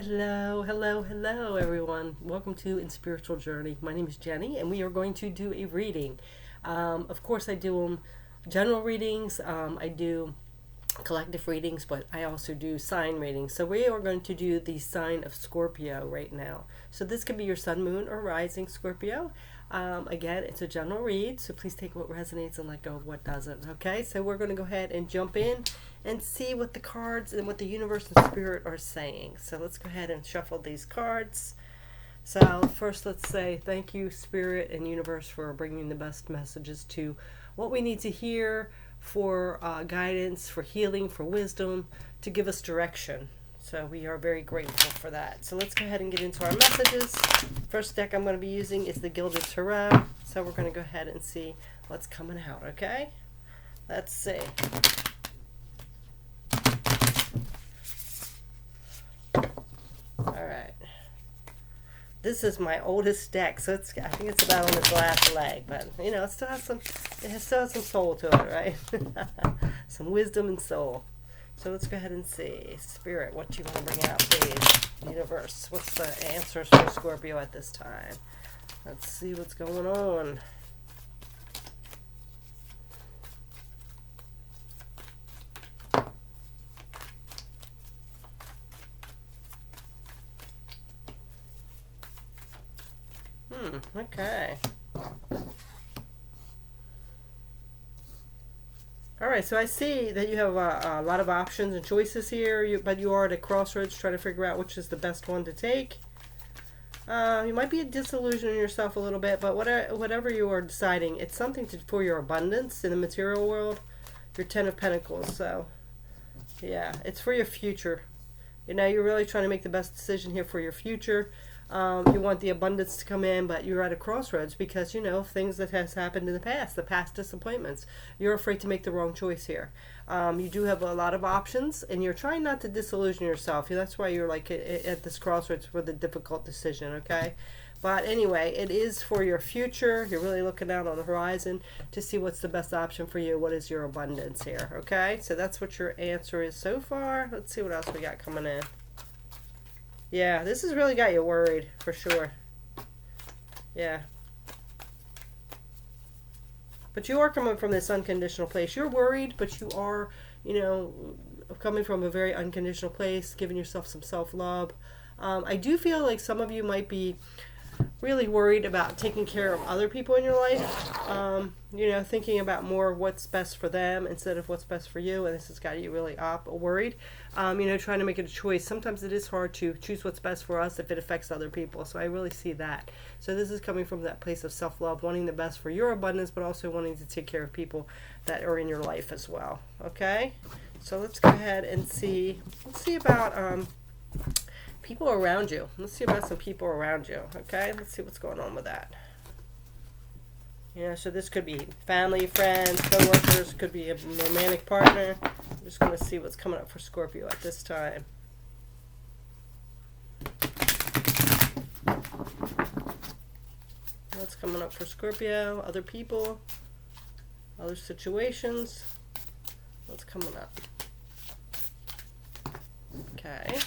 Hello, hello, hello, everyone. Welcome to In Spiritual Journey. My name is Jenny, and we are going to do a reading. Of course, I do general readings. I do collective readings, but I also do sign readings. So we are going to do the sign of Scorpio right now. So this could be your sun, moon, or rising Scorpio. Again, it's a general read, so please take what resonates and let go of what doesn't. Okay, so we're going to go ahead and jump in and see what the cards and what the universe and spirit are saying. So let's go ahead and shuffle these cards. So first, let's say thank you, spirit and universe, for bringing the best messages to what we need to hear, for guidance, for healing, for wisdom, to give us direction. So we are very grateful for that. So let's go ahead and get into our messages. First deck I'm going to be using is the Gilded Tarot. So we're going to go ahead and see what's coming out, okay? Let's see. Alright. This is my oldest deck, so I think it's about on its last leg, but you know, it still has some soul to it, right? Some wisdom and soul. So let's go ahead and see. Spirit, what do you want to bring out, please? Universe, what's the answers for Scorpio at this time? Let's see what's going on. Okay. Alright, so I see that you have a lot of options and choices here, but you are at a crossroads trying to figure out which is the best one to take. You might be disillusioning yourself a little bit, but whatever you are deciding, it's something for your abundance in the material world. Your Ten of Pentacles, so yeah, it's for your future. You know, you're really trying to make the best decision here for your future. You want the abundance to come in, but you're at a crossroads because, you know, things that has happened in the past disappointments. You're afraid to make the wrong choice here. You do have a lot of options, and you're trying not to disillusion yourself. That's why you're like at this crossroads with a difficult decision, okay? But anyway, it is for your future. You're really looking out on the horizon to see what's the best option for you. What is your abundance here, okay? So that's what your answer is so far. Let's see what else we got coming in. Yeah, this has really got you worried, for sure. Yeah. But you are coming from this unconditional place. You're worried, but you are, you know, coming from a very unconditional place, giving yourself some self-love. I do feel like some of you might be really worried about taking care of other people in your life. You know, thinking about more what's best for them instead of what's best for you. And this has got you really worried. You know, trying to make a choice. Sometimes it is hard to choose what's best for us if it affects other people. So I really see that. So this is coming from that place of self-love, wanting the best for your abundance, but also wanting to take care of people that are in your life as well. Okay? So let's go ahead and see. Let's see about people around you. Let's see about some people around you. Okay? Let's see what's going on with that. Yeah, so this could be family, friends, co-workers, could be a romantic partner. I'm just going to see what's coming up for Scorpio at this time. What's coming up for Scorpio? Other people, other situations. What's coming up? Okay.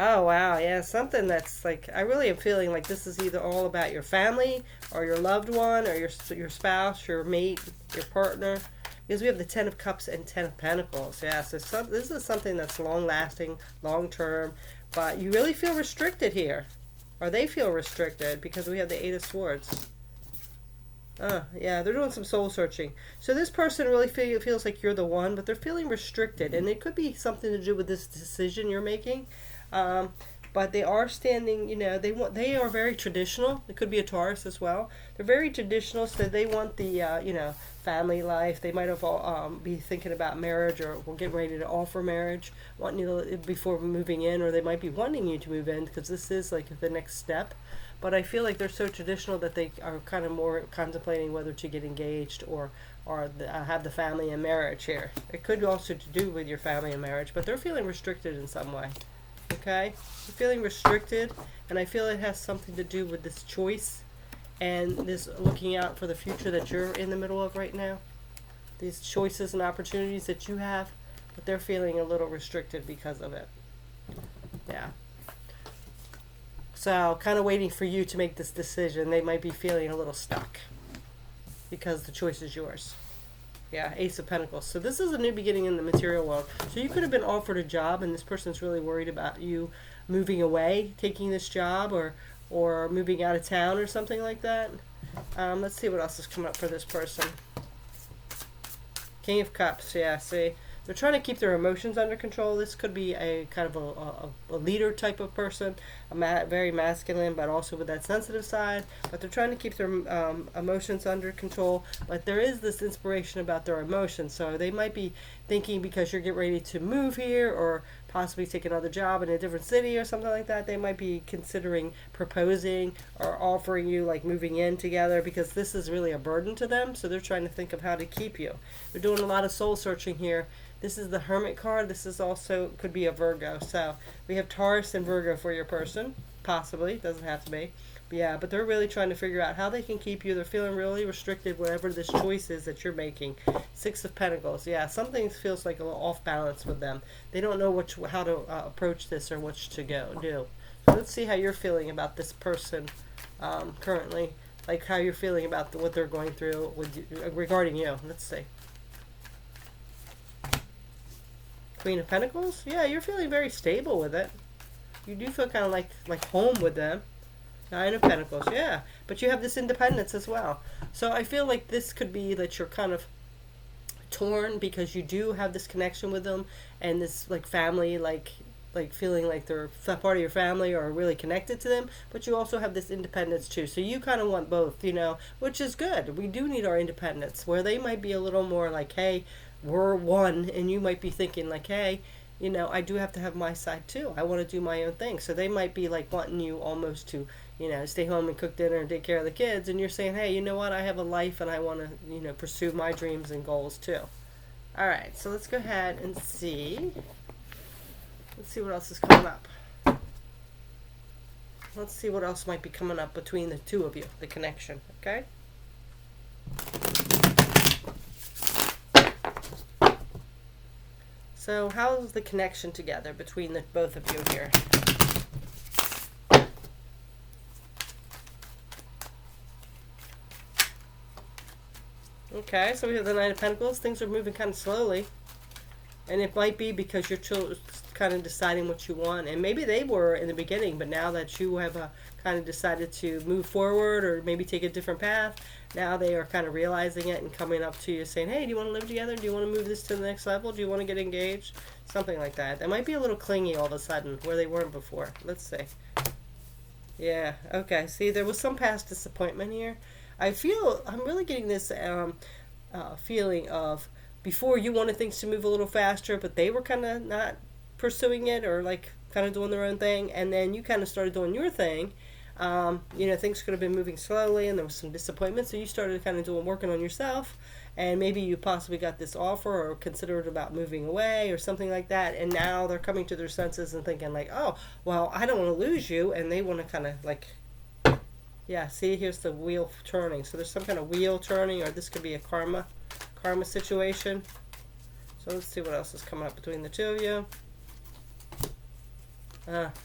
Oh, wow. Yeah, something that's like, I really am feeling like this is either all about your family or your loved one or your spouse, your mate, your partner. Because we have the Ten of Cups and Ten of Pentacles. Yeah, so this is something that's long-lasting, long-term, but you really feel restricted here. Or they feel restricted because we have the Eight of Swords. Yeah, they're doing some soul searching. So this person really feels like you're the one, but they're feeling restricted. And it could be something to do with this decision you're making. But they are standing, you know, they are very traditional. It could be a Taurus as well. They're very traditional, so they want the, you know, family life. They might have be thinking about marriage or getting ready to offer marriage, wanting you before moving in, or they might be wanting you to move in because this is like the next step. But I feel like they're so traditional that they are kind of more contemplating whether to get engaged or have the family and marriage here. It could also to do with your family and marriage, but they're feeling restricted in some way. Okay? You're feeling restricted, and I feel it has something to do with this choice and this looking out for the future that you're in the middle of right now. These choices and opportunities that you have. but they're feeling a little restricted because of it. Yeah. So, kind of waiting for you to make this decision. They might be feeling a little stuck because the choice is yours. Yeah, Ace of Pentacles. So this is a new beginning in the material world. So you could have been offered a job, and this person's really worried about you moving away, taking this job, or moving out of town or something like that. Let's see what else is coming up for this person. King of Cups. Yeah, see, they're trying to keep their emotions under control. This could be a kind of a leader type of person, very masculine, but also with that sensitive side. But they're trying to keep their emotions under control. But there is this inspiration about their emotions. So they might be thinking, because you're getting ready to move here or possibly take another job in a different city or something like that, they might be considering proposing or offering you, like, moving in together, because this is really a burden to them. So they're trying to think of how to keep you. They're doing a lot of soul searching here. This is the Hermit card. This is also, could be a Virgo. So we have Taurus and Virgo for your person. Possibly. Doesn't have to be. But yeah, but they're really trying to figure out how they can keep you. They're feeling really restricted, whatever this choice is that you're making. Six of Pentacles. Yeah, something feels like a little off balance with them. They don't know how to approach this or which to do. So let's see how you're feeling about this person currently. Like how you're feeling about what they're going through regarding you. Let's see. Queen of Pentacles? Yeah, you're feeling very stable with it. You do feel kind of like home with them. Nine of Pentacles, yeah. But you have this independence as well. So I feel like this could be that you're kind of torn, because you do have this connection with them and this like family, like feeling like they're part of your family or really connected to them. But you also have this independence too. So you kind of want both, which is good. We do need our independence, where they might be a little more like, hey, we're one, and you might be thinking like, hey, I do have to have my side too. I want to do my own thing. So they might be like wanting you almost to, stay home and cook dinner and take care of the kids. And you're saying, hey, you know what? I have a life and I want to, pursue my dreams and goals too. All right. So let's go ahead and see. Let's see what else is coming up. Let's see what else might be coming up between the two of you, the connection. Okay. So how's the connection together between the both of you here? Okay, so we have the Nine of Pentacles. Things are moving kind of slowly. And it might be because you're kind of deciding what you want. And maybe they were in the beginning, but now that you have kind of decided to move forward or maybe take a different path, now they are kind of realizing it and coming up to you saying, hey, do you want to live together? Do you want to move this to the next level? Do you want to get engaged? Something like that. They might be a little clingy all of a sudden where they weren't before. Let's see. Yeah, okay. See, there was some past disappointment here. I'm really getting this feeling of before you wanted things to move a little faster, but they were kind of not pursuing it or like kind of doing their own thing. And then you kind of started doing your thing. Things could have been moving slowly and there was some disappointment. So you started kind of working on yourself, and maybe you possibly got this offer or considered about moving away or something like that. And now they're coming to their senses and thinking like, oh, well, I don't want to lose you. And they want to kind of like, yeah, see, here's the wheel turning. So there's some kind of wheel turning, or this could be a karma situation. So let's see what else is coming up between the two of you.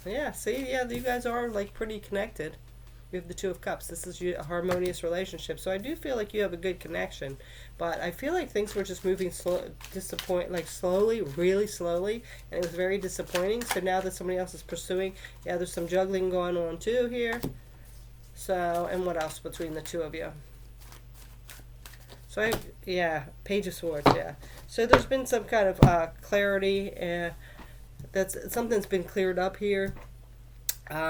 Yeah, see, yeah, you guys are like pretty connected. You have the Two of Cups. This is a harmonious relationship. So I do feel like you have a good connection, but I feel like things were just moving slowly, really slowly, and it was very disappointing. So now that somebody else is pursuing, yeah, there's some juggling going on too here. So, and what else between the two of you? So Page of Swords, yeah. So there's been some kind of clarity, something's been cleared up here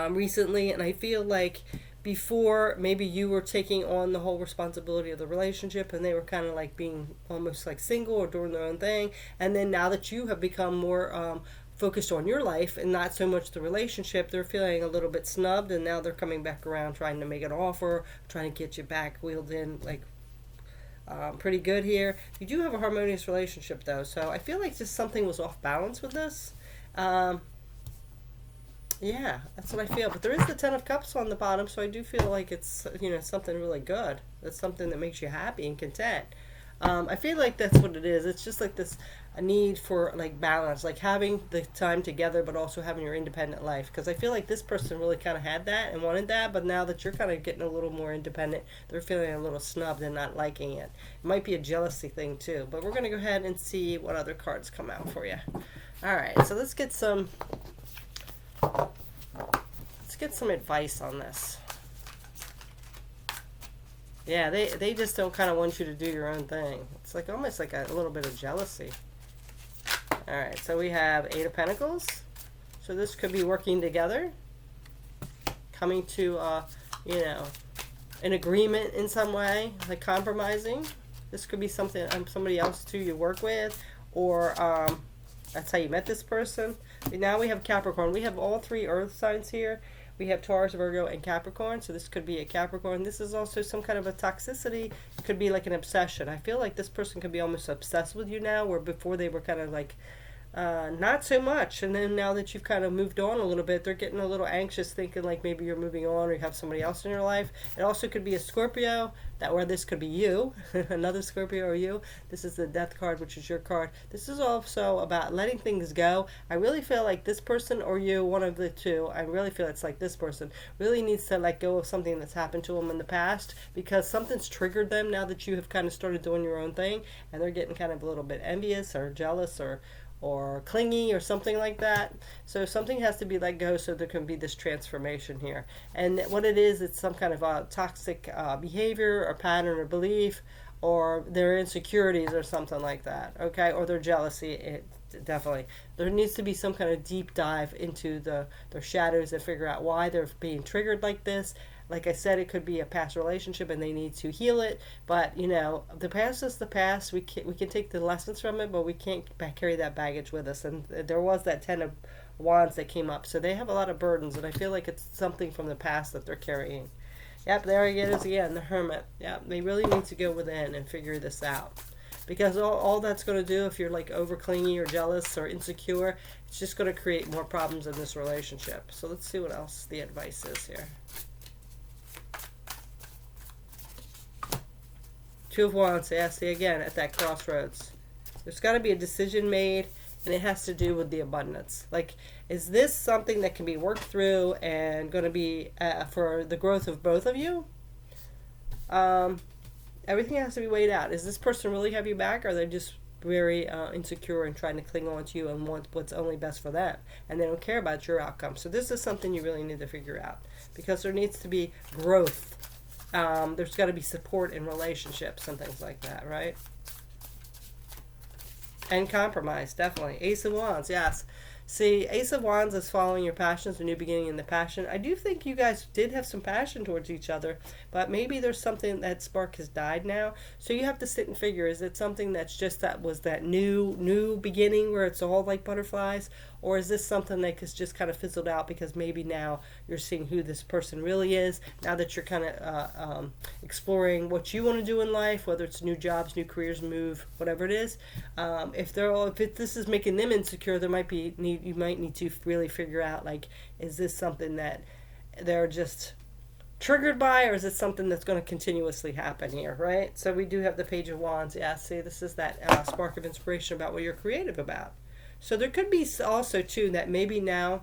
recently, and I feel like before maybe you were taking on the whole responsibility of the relationship, and they were kind of like being almost like single or doing their own thing, and then now that you have become more focused on your life and not so much the relationship, they're feeling a little bit snubbed, and now they're coming back around trying to make an offer, trying to get you back wheeled in like pretty good here. You do have a harmonious relationship though, so I feel like just something was off balance with this. Yeah, that's what I feel. But there is the Ten of Cups on the bottom, so I do feel like it's something really good. It's something that makes you happy and content. I feel like that's what it is. It's just like this a need for like balance, like having the time together, but also having your independent life. Because I feel like this person really kind of had that and wanted that, but now that you're kind of getting a little more independent, they're feeling a little snubbed and not liking it. It might be a jealousy thing too. But we're going to go ahead and see what other cards come out for you. All right, so let's get some advice on this. Yeah, they just don't kind of want you to do your own thing. It's like almost like a little bit of jealousy. All right, so we have Eight of Pentacles. So this could be working together, coming to, an agreement in some way, like compromising. This could be something somebody else too you work with, or that's how you met this person. Now we have Capricorn. We have all three earth signs here. We have Taurus, Virgo, and Capricorn. So this could be a Capricorn. This is also some kind of a toxicity. It could be like an obsession. I feel like this person could be almost obsessed with you now, where before they were kind of like not so much. And then now that you've kind of moved on a little bit, they're getting a little anxious, thinking like maybe you're moving on or you have somebody else in your life. It also could be a Scorpio, where this could be you, another Scorpio or you. This is the Death card, which is your card. This is also about letting things go. I really feel like this person or you, one of the two, I really feel it's like this person really needs to let go of something that's happened to them in the past, because something's triggered them now that you have kind of started doing your own thing, and they're getting kind of a little bit envious or jealous or clingy or something like that. So something has to be let go so there can be this transformation here. And what it is, it's some kind of a toxic behavior or pattern or belief, or their insecurities or something like that, okay? Or their jealousy. Definitely. There needs to be some kind of deep dive into their shadows and figure out why they're being triggered like this. Like I said, it could be a past relationship and they need to heal it. But, the past is the past. We can take the lessons from it, but we can't carry that baggage with us. And there was that Ten of Wands that came up. So they have a lot of burdens, and I feel like it's something from the past that they're carrying. Yep, there it is again, the Hermit. Yep, they really need to go within and figure this out. Because all that's going to do, if you're like over clingy or jealous or insecure, it's just going to create more problems in this relationship. So let's see what else the advice is here. Two of Wands, yeah, see again, at that crossroads. There's got to be a decision made, and it has to do with the abundance. Like, is this something that can be worked through and going to be for the growth of both of you? Everything has to be weighed out. Is this person really have you back, or are they just very insecure and trying to cling on to you and want what's only best for them, and they don't care about your outcome? So this is something you really need to figure out, because there needs to be growth. There's got to be support in relationships and things like that, right? And compromise, definitely. Ace of Wands, yes. See, Ace of Wands is following your passions, a new beginning in the passion. I do think you guys did have some passion towards each other, but maybe there's something, that spark has died now. So you have to sit and figure, is it something that's just that new beginning where it's all like butterflies? Or is this something that has just kind of fizzled out because maybe now you're seeing who this person really is, now that you're kind of exploring what you want to do in life, whether it's new jobs, new careers, move, whatever it is. If this is making them insecure, you might need to really figure out, like, is this something that they're just triggered by, or is it something that's going to continuously happen here, right? So we do have the Page of Wands. Yeah, see, this is that spark of inspiration about what you're creative about. So there could be also, too, that maybe now,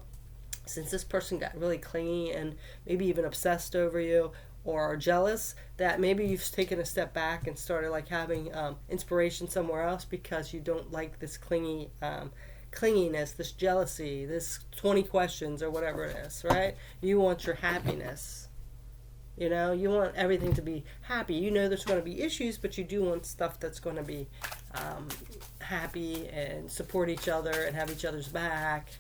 since this person got really clingy and maybe even obsessed over you or jealous, that maybe you've taken a step back and started like having inspiration somewhere else, because you don't like this clinginess, this jealousy, this 20 questions or whatever it is, right? You want your happiness. You want everything to be happy. There's going to be issues, but you do want stuff that's going to be happy and support each other and have each other's back,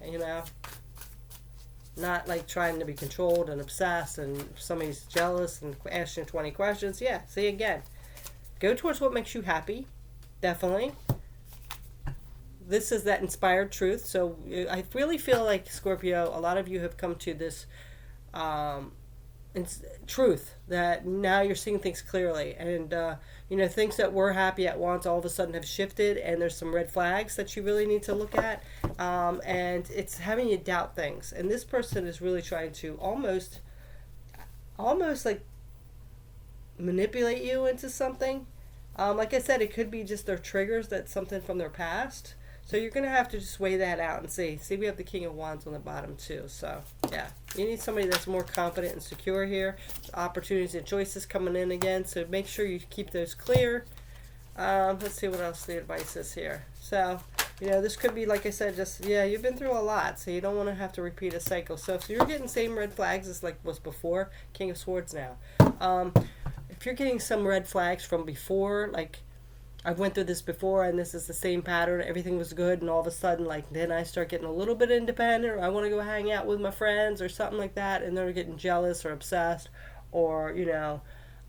Not like trying to be controlled and obsessed and somebody's jealous and asking 20 questions. Yeah, see, again, go towards what makes you happy, definitely. This is that inspired truth. So I really feel like, Scorpio, a lot of you have come to this truth that now you're seeing things clearly, and things that were happy at once all of a sudden have shifted, and there's some red flags that you really need to look at, and it's having you doubt things. And this person is really trying to almost like manipulate you into something. Like I said, it could be just their triggers, that's something from their past, So you're going to have to just weigh that out and see. See, we have the King of Wands on the bottom too. So, yeah. You need somebody that's more confident and secure here. Opportunities and choices coming in again. So make sure you keep those clear. Let's see what else the advice is here. So, this could be, like I said, just, you've been through a lot. So you don't want to have to repeat a cycle. So if you're getting same red flags as like was before, King of Swords now. If you're getting some red flags from before, like, I went through this before and this is the same pattern, everything was good, and all of a sudden, like, then I start getting a little bit independent, or I want to go hang out with my friends or something like that, and they're getting jealous or obsessed, or,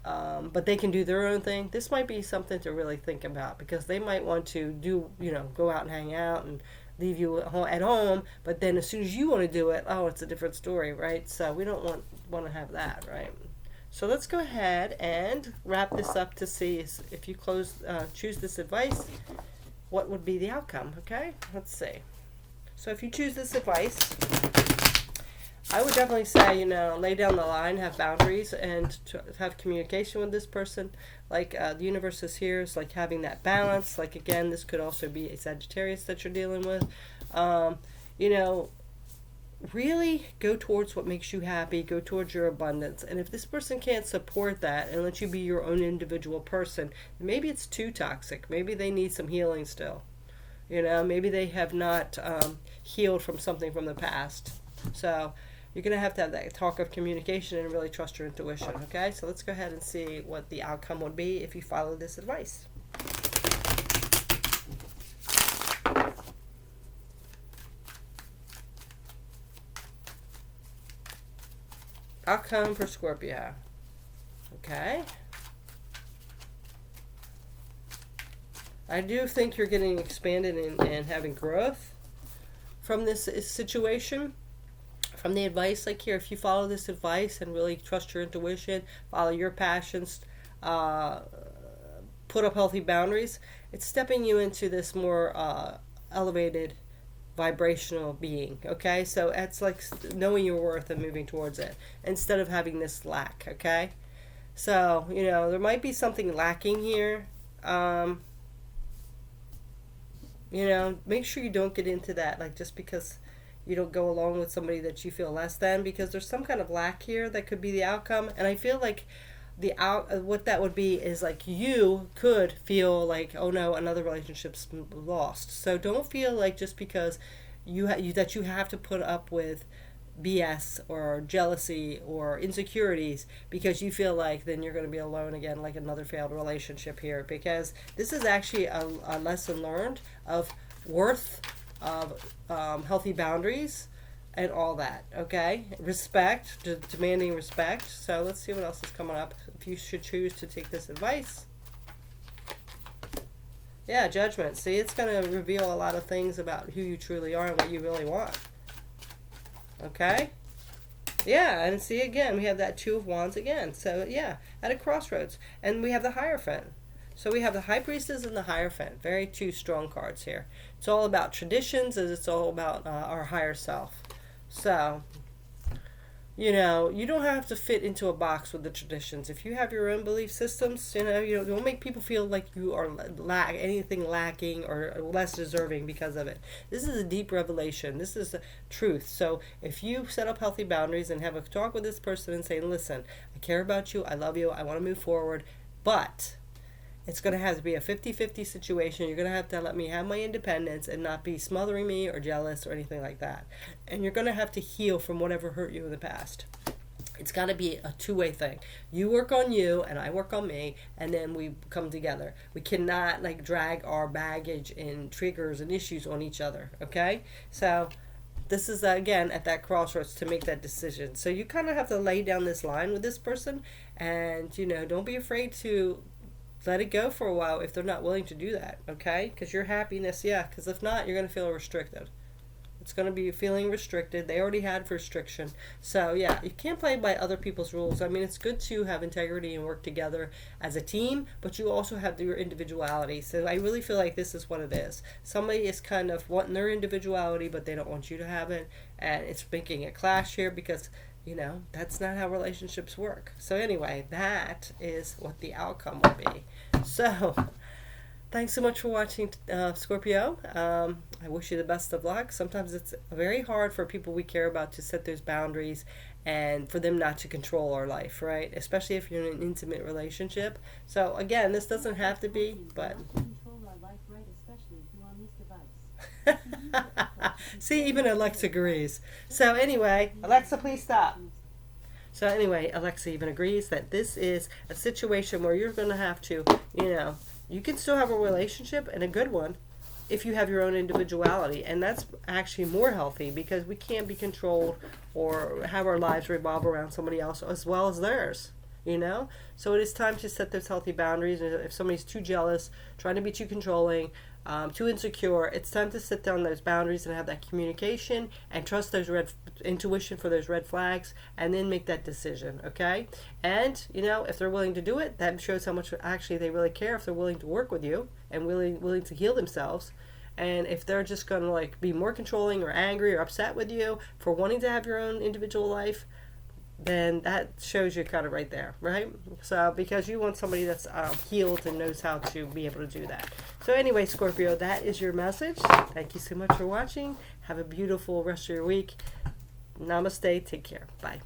but they can do their own thing. This might be something to really think about, because they might want to go out and hang out and leave you at home, but then as soon as you want to do it, it's a different story, right? So we don't want to have that, right? So let's go ahead and wrap this up to see if you choose this advice, what would be the outcome, okay? Let's see. So if you choose this advice, I would definitely say, lay down the line, have boundaries, and to have communication with this person. Like, the universe is here, it's like having that balance. Like, again, this could also be a Sagittarius that you're dealing with. Really go towards what makes you happy, go towards your abundance. And if this person can't support that and let you be your own individual person, maybe it's too toxic. Maybe they need some healing still. Maybe they have not healed from something from the past. So you're going to have that talk of communication and really trust your intuition, okay? So let's go ahead and see what the outcome would be if you follow this advice. Outcome for Scorpio. Okay. I do think you're getting expanded and having growth from this situation. From the advice, like here, if you follow this advice and really trust your intuition, follow your passions, put up healthy boundaries, it's stepping you into this more elevated vibrational being, okay? So it's like knowing your worth and moving towards it instead of having this lack, okay? So, there might be something lacking here. Make sure you don't get into that, like, just because you don't go along with somebody that you feel less than, because there's some kind of lack here that could be the outcome. And I feel like what that would be is like you could feel like, oh no, another relationship's lost. So don't feel like just because that you have to put up with BS or jealousy or insecurities because you feel like then you're going to be alone again, like another failed relationship here, because this is actually a lesson learned of worth, of healthy boundaries, and all that, okay? Respect, demanding respect. So let's see what else is coming up if you should choose to take this advice. Yeah, Judgment. See, it's going to reveal a lot of things about who you truly are and what you really want. Okay? Yeah, and see, again, we have that Two of Wands again. So, yeah, at a crossroads. And we have the Hierophant. So we have the High Priestess and the Hierophant. Very two strong cards here. It's all about traditions, as it's all about our higher self. So, you don't have to fit into a box with the traditions. If you have your own belief systems, you don't make people feel like you are anything lacking or less deserving because of it. This is a deep revelation. This is the truth. So if you set up healthy boundaries and have a talk with this person and say, listen, I care about you, I love you, I want to move forward, but it's going to have to be a 50-50 situation. You're going to have to let me have my independence and not be smothering me or jealous or anything like that. And you're going to have to heal from whatever hurt you in the past. It's got to be a two-way thing. You work on you and I work on me, and then we come together. We cannot drag our baggage and triggers and issues on each other, okay? So this is, again, at that crossroads to make that decision. So you kind of have to lay down this line with this person, and, don't be afraid to let it go for a while if they're not willing to do that, okay? Because your happiness, because if not, you're going to feel restricted. It's going to be feeling restricted. They already had restriction. So, you can't play by other people's rules. I mean, it's good to have integrity and work together as a team, but you also have your individuality. So I really feel like this is what it is. Somebody is kind of wanting their individuality, but they don't want you to have it, and it's making a clash here because that's not how relationships work. So anyway, that is what the outcome will be. So Thanks so much for watching, Scorpio. I wish you the best of luck. Sometimes it's very hard for people we care about to set those boundaries and for them not to control our life, right? Especially if you're in an intimate relationship. So, again, this doesn't have to be, but. See, even Alexa agrees. So, anyway, Alexa, please stop. So, anyway, Alexa even agrees that this is a situation where you're going to have to, you can still have a relationship and a good one if you have your own individuality. And that's actually more healthy because we can't be controlled or have our lives revolve around somebody else as well as theirs. So it is time to set those healthy boundaries. And if somebody's too jealous, trying to be too controlling, too insecure, it's time to set down those boundaries and have that communication and trust those intuition for those red flags, and then make that decision. Okay, and if they're willing to do it, that shows how much actually they really care. If they're willing to work with you and willing to heal themselves. And if they're just going to be more controlling or angry or upset with you for wanting to have your own individual life, then that shows you kind of right there, right? So because you want somebody that's healed and knows how to be able to do that. So anyway, Scorpio, that is your message. Thank you so much for watching. Have a beautiful rest of your week. Namaste. Take care. Bye.